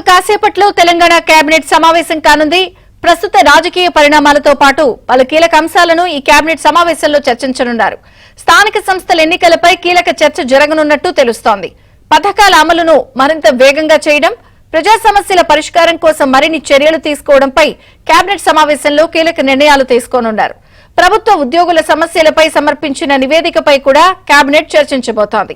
కాసేపట్లో తెలంగాణ కేబినెట్ సమావేశం కానుంది. ప్రస్తుత రాజకీయ పరిణామాలతో పాటు పలు కీలక అంశాలను ఈ కేబినెట్ సమావేశంలో చర్చించనున్నారు. స్థానిక సంస్థల ఎన్నికలపై కీలక చర్చ జరగనున్నట్టు తెలుస్తోంది. పథకాల అమలును మరింత వేగంగా చేయడం, ప్రజా సమస్యల పరిష్కారం కోసం మరిన్ని చర్యలు తీసుకోవడంపై కేబినెట్ సమావేశంలో కీలక నిర్ణయాలు తీసుకోనున్నారు. ప్రభుత్వ ఉద్యోగుల సమస్యలపై సమర్పించిన నివేదికపై కూడా కేబినెట్ చర్చించబోతోంది.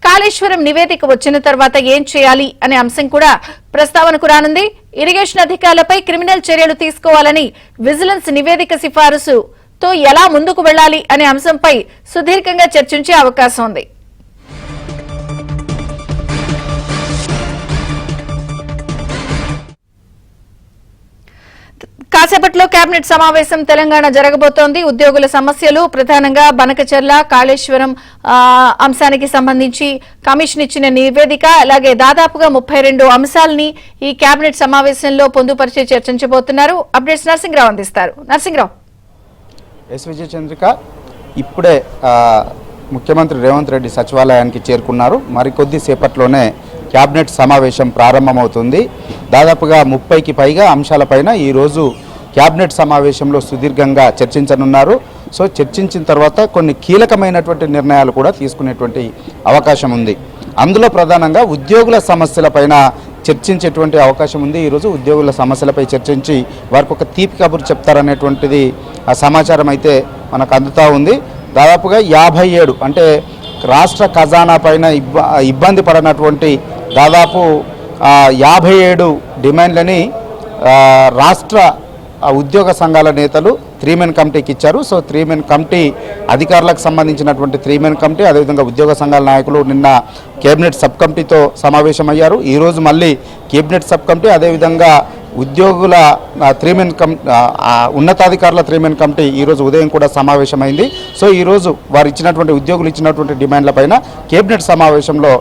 కాళేశ్వరం నివేదిక వచ్చిన తర్వాత ఏం చేయాలి అనే అంశం కూడా ప్రస్తావనకు రానుంది. ఇరిగేషన్ అధికారులపై క్రిమినల్ చర్యలు తీసుకోవాలని విజిలెన్స్ నివేదిక సిఫారసుతో ఎలా ముందుకు వెళ్లాలి అనే అంశంపై సుదీర్ఘంగా చర్చించే అవకాశం ఉంది. కాసేపట్లో కేబినెట్ సమావేశం తెలంగాణ జరగబోతోంది. ఉద్యోగుల సమస్యలు ప్రధానంగా బనకచెర్ల కాళేశ్వరం అంశానికి సంబంధించి కమిషన్ ఇచ్చిన నివేదిక, అలాగే దాదాపుగా 32 అంశాలని ఈ కేబినెట్ సమావేశంలో పొందుపరిచి చర్చించబోతున్నారు. అప్డేట్స్ నరసింహరావు అందిస్తారు. నరసింహరావు. ఎస్ విజయ చంద్రిక, ఇప్పుడే ముఖ్యమంత్రి రేవంత్ రెడ్డి సచివాలయానికి చేరుకున్నారు. మరికొద్ది సేపట్లోనే కేబినెట్ సమావేశం ప్రారంభమవుతుంది. దాదాపుగా 30కి పైగా అంశాలపైన ఈరోజు కేబినెట్ సమావేశంలో సుదీర్ఘంగా చర్చించనున్నారు. సో చర్చించిన తర్వాత కొన్ని కీలకమైనటువంటి నిర్ణయాలు కూడా తీసుకునేటువంటి అవకాశం ఉంది. అందులో ప్రధానంగా ఉద్యోగుల సమస్యలపైన చర్చించేటువంటి అవకాశం ఉంది. ఈరోజు ఉద్యోగుల సమస్యలపై చర్చించి వారికి ఒక తీపి కబురు చెప్తారనేటువంటిది ఆ సమాచారం అయితే మనకు అందుతూ ఉంది. దాదాపుగా 57 అంటే రాష్ట్ర ఖజానా పైన ఇబ్బంది పడినటువంటి దాదాపు 57 డిమాండ్లని రాష్ట్ర ఉద్యోగ సంఘాల నేతలు 3 మెన్ కమిటీకి ఇచ్చారు. సో 3 మెన్ కమిటీ అధికారులకు సంబంధించినటువంటి 3 మెన్ కమిటీ, అదేవిధంగా ఉద్యోగ సంఘాల నాయకులు నిన్న కేబినెట్ సబ్ కమిటీతో సమావేశమయ్యారు. ఈరోజు మళ్ళీ కేబినెట్ సబ్ కమిటీ, అదేవిధంగా ఉద్యోగుల 3 మెన్ ఉన్నతాధికారుల 3 మెన్ కమిటీ ఈరోజు ఉదయం కూడా సమావేశమైంది. సో ఈరోజు వారు ఇచ్చినటువంటి ఉద్యోగులు ఇచ్చినటువంటి డిమాండ్లపైన కేబినెట్ సమావేశంలో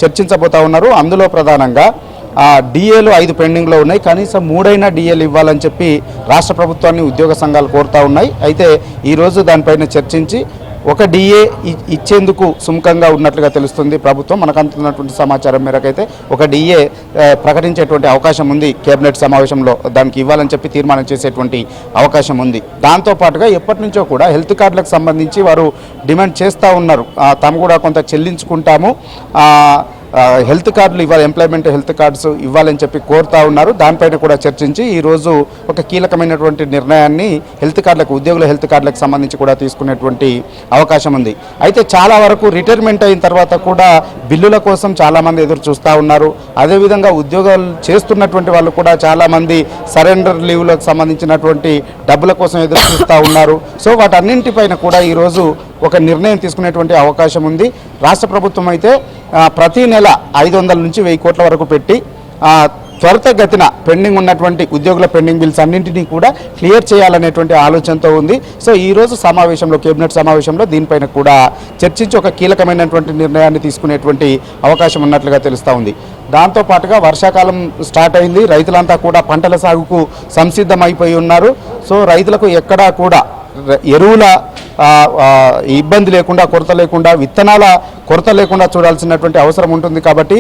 చర్చించబోతా ఉన్నారు. అందులో ప్రధానంగా డిఏలు 5 పెండింగ్లో ఉన్నాయి. కనీసం 3 డిఏలు ఇవ్వాలని చెప్పి రాష్ట్ర ప్రభుత్వాన్ని ఉద్యోగ సంఘాలు కోరుతూ ఉన్నాయి. అయితే ఈరోజు దానిపైన చర్చించి ఒక డిఏ ఇచ్చేందుకు సుముఖంగా ఉన్నట్లుగా తెలుస్తుంది ప్రభుత్వం. మనకు అందుతున్నటువంటి సమాచారం మేరకైతే ఒక డిఏ ప్రకటించేటువంటి అవకాశం ఉంది. కేబినెట్ సమావేశంలో దానికి ఇవ్వాలని చెప్పి తీర్మానం చేసేటువంటి అవకాశం ఉంది. దాంతోపాటుగా ఎప్పటి నుంచో కూడా హెల్త్ కార్డులకు సంబంధించి వారు డిమాండ్ చేస్తూ ఉన్నారు. తాము కూడా కొంత చెల్లించుకుంటాము, హెల్త్ కార్డులు ఇవ్వాలి, ఎంప్లాయ్మెంట్ హెల్త్ కార్డ్స్ ఇవ్వాలని చెప్పి కోరుతూ ఉన్నారు. దానిపైన కూడా చర్చించి ఈరోజు ఒక కీలకమైనటువంటి నిర్ణయాన్ని ఉద్యోగుల హెల్త్ కార్డులకు సంబంధించి కూడా తీసుకునేటువంటి అవకాశం ఉంది. అయితే చాలా వరకు రిటైర్మెంట్ అయిన తర్వాత కూడా బిల్లుల కోసం చాలామంది ఎదురు చూస్తూ ఉన్నారు. అదేవిధంగా ఉద్యోగాలు చేస్తున్నటువంటి వాళ్ళు కూడా చాలామంది సరెండర్ లీవ్లకు సంబంధించినటువంటి డబ్బుల కోసం ఎదురు చూస్తూ ఉన్నారు. సో వాటన్నింటిపైన కూడా ఈరోజు ఒక నిర్ణయం తీసుకునేటువంటి అవకాశం ఉంది. రాష్ట్ర ప్రభుత్వం అయితే ప్రతి నెల 500 నుంచి 1000 కోట్ల వరకు పెట్టి త్వరితగతిన పెండింగ్ ఉన్నటువంటి ఉద్యోగుల పెండింగ్ బిల్స్ అన్నింటినీ కూడా క్లియర్ చేయాలనేటువంటి ఆలోచనతో ఉంది. సో ఈరోజు కేబినెట్ సమావేశంలో దీనిపైన కూడా చర్చించి ఒక కీలకమైనటువంటి నిర్ణయాన్ని తీసుకునేటువంటి అవకాశం ఉన్నట్లుగా తెలుస్తూ ఉంది. దాంతోపాటుగా వర్షాకాలం స్టార్ట్ అయింది. రైతులంతా కూడా పంటల సాగుకు సంసిద్ధమైపోయి ఉన్నారు. సో రైతులకు ఎక్కడా కూడా ఎరువుల ఇబ్బంది లేకుండా, కొరత లేకుండా, విత్తనాల కొరత లేకుండా చూడాల్సినటువంటి అవసరం ఉంటుంది. కాబట్టి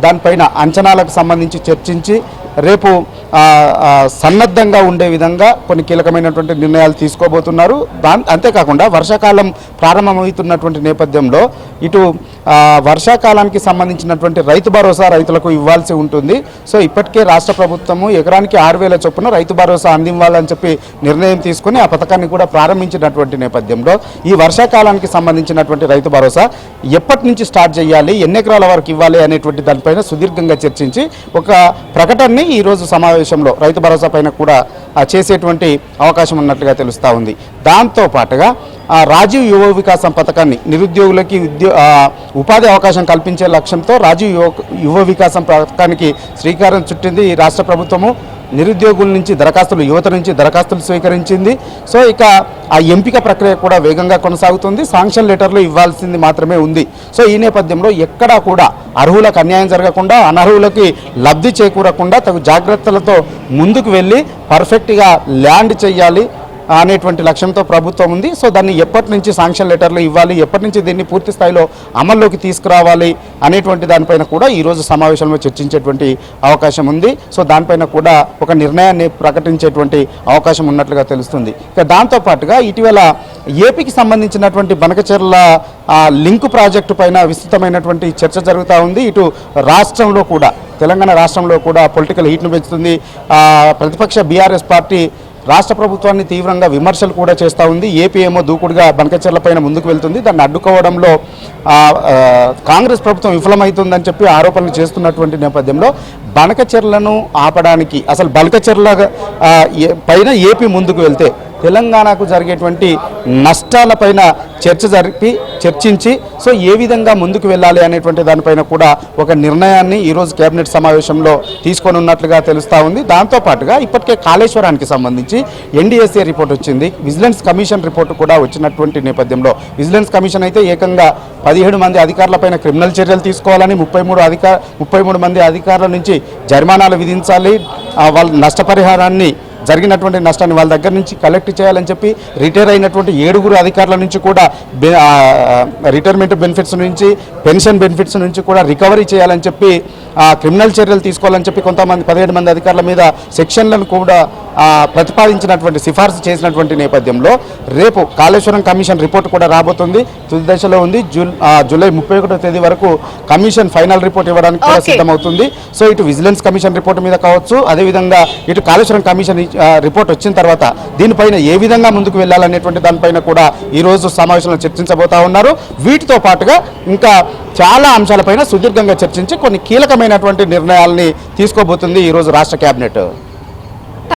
దానిపైన అంచనాలకు సంబంధించి చర్చించి రేపు సన్నద్ధంగా ఉండే విధంగా కొన్ని కీలకమైనటువంటి నిర్ణయాలు తీసుకోబోతున్నారు. అంతేకాకుండా వర్షాకాలం ప్రారంభమవుతున్నటువంటి నేపథ్యంలో ఇటు వర్షాకాలానికి సంబంధించినటువంటి రైతు భరోసా రైతులకు ఇవ్వాల్సి ఉంటుంది. సో ఇప్పటికే రాష్ట్ర ప్రభుత్వము ఎకరానికి 6,000 చొప్పున రైతు భరోసా అందివ్వాలని చెప్పి నిర్ణయం తీసుకుని ఆ పథకాన్ని కూడా ప్రారంభించినటువంటి నేపథ్యంలో ఈ వర్షాకాలానికి సంబంధించినటువంటి రైతు భరోసా ఎప్పటి నుంచి స్టార్ట్ చేయాలి, ఎన్ని ఎకరాల వరకు ఇవ్వాలి అనేటువంటి దానిపైన సుదీర్ఘంగా చర్చించి ఒక ప్రకటనని ఈరోజు సమావేశంలో రైతు భరోసా పైన కూడా చేసేటువంటి అవకాశం ఉన్నట్లుగా తెలుస్తూ ఉంది. దాంతోపాటుగా రాజీవ్ యువ వికాసం పథకాన్ని నిరుద్యోగులకి ఉపాధి అవకాశం కల్పించే లక్ష్యంతో రాజీవ్ యువ వికాసం పథకానికి శ్రీకారం చుట్టింది ఈ రాష్ట్ర ప్రభుత్వము. నిరుద్యోగుల నుంచి యువత నుంచి దరఖాస్తులు స్వీకరించింది. సో ఇక ఆ ఎంపిక ప్రక్రియ కూడా వేగంగా కొనసాగుతుంది. శాంక్షన్ లెటర్లు ఇవ్వాల్సింది మాత్రమే ఉంది. సో ఈ నేపథ్యంలో ఎక్కడా కూడా అర్హులకు అన్యాయం జరగకుండా, అనర్హులకి లబ్ధి చేకూరకుండా తగు జాగ్రత్తలతో ముందుకు వెళ్ళి పర్ఫెక్ట్గా ల్యాండ్ చేయాలి, అనేటువంటి లక్ష్యంతో ప్రభుత్వం ఉంది. సో దాన్ని ఎప్పటి నుంచి శాంక్షన్ లెటర్లు ఇవ్వాలి, ఎప్పటి నుంచి దీన్ని పూర్తి స్థాయిలో అమల్లోకి తీసుకురావాలి అనేటువంటి దానిపైన కూడా ఈరోజు సమావేశంలో చర్చించేటువంటి అవకాశం ఉంది. సో దానిపైన కూడా ఒక నిర్ణయాన్ని ప్రకటించేటువంటి అవకాశం ఉన్నట్లుగా తెలుస్తుంది. ఇక దాంతోపాటుగా ఇటీవల ఏపీకి సంబంధించినటువంటి బనకచెర్ల లింక్ ప్రాజెక్టు పైన విస్తృతమైనటువంటి చర్చ జరుగుతూ ఉంది. ఇటు రాష్ట్రంలో కూడా, తెలంగాణ రాష్ట్రంలో కూడా పొలిటికల్ హీట్ను పెంచుతుంది. ప్రతిపక్ష బీఆర్ఎస్ పార్టీ రాష్ట్ర ప్రభుత్వాన్ని తీవ్రంగా విమర్శలు కూడా చేస్తూ ఉంది. ఏపీ ఏమో దూకుడుగా బనకచెర్ల పైన ముందుకు వెళ్తుంది, దాన్ని అడ్డుకోవడంలో కాంగ్రెస్ ప్రభుత్వం విఫలమవుతుందని చెప్పి ఆరోపణలు చేస్తున్నటువంటి నేపథ్యంలో బనకచెర్లను ఆపడానికి, అసలు బనకచెర్ల పైన ఏపీ ముందుకు వెళ్తే తెలంగాణకు జరిగేటువంటి నష్టాలపైన చర్చించి సో ఏ విధంగా ముందుకు వెళ్ళాలి అనేటువంటి దానిపైన కూడా ఒక నిర్ణయాన్ని ఈరోజు కేబినెట్ సమావేశంలో తీసుకొని ఉన్నట్లుగా తెలుస్తూ ఉంది. దాంతోపాటుగా ఇప్పటికే కాళేశ్వరానికి సంబంధించి ఎన్డీఎస్ఏ రిపోర్ట్ వచ్చింది, విజిలెన్స్ కమిషన్ రిపోర్టు కూడా వచ్చినటువంటి నేపథ్యంలో విజిలెన్స్ కమిషన్ అయితే ఏకంగా 17 మంది అధికారులపైన క్రిమినల్ చర్యలు తీసుకోవాలని, 33 మంది అధికారుల నుంచి జరిమానాలు విధించాలి, వాళ్ళ నష్టపరిహారాన్ని, జరిగినటువంటి నష్టాన్ని వాళ్ళ దగ్గర నుంచి కలెక్ట్ చేయాలని చెప్పి రిటైర్ అయినటువంటి 7 అధికారుల నుంచి కూడా రిటైర్మెంట్ బెనిఫిట్స్ నుంచి, పెన్షన్ బెనిఫిట్స్ నుంచి కూడా రికవరీ చేయాలని చెప్పి, క్రిమినల్ చర్యలు తీసుకోవాలని చెప్పి కొంతమంది 17 మంది అధికారుల మీద సెక్షన్లను కూడా ప్రతిపాదించినటువంటి సిఫార్సు చేసినటువంటి నేపథ్యంలో రేపు కాళేశ్వరం కమిషన్ రిపోర్ట్ కూడా రాబోతుంది. తుది దశలో ఉంది. జూలై 31వ తేదీ వరకు కమిషన్ ఫైనల్ రిపోర్ట్ ఇవ్వడానికి కూడా సిద్ధమవుతుంది. సో ఇటు విజిలెన్స్ కమిషన్ రిపోర్ట్ మీద కావచ్చు, అదేవిధంగా ఇటు కాళేశ్వరం కమిషన్ రిపోర్ట్ వచ్చిన తర్వాత దీనిపైన ఏ విధంగా ముందుకు వెళ్ళాలనేటువంటి దానిపైన కూడా ఈరోజు సమావేశంలో చర్చించబోతా ఉన్నారు. వీటితో పాటుగా ఇంకా చాలా అంశాలపైన సుదీర్ఘంగా చర్చించి కొన్ని కీలకమైనటువంటి నిర్ణయాల్ని తీసుకోబోతుంది ఈరోజు రాష్ట్ర కేబినెట్.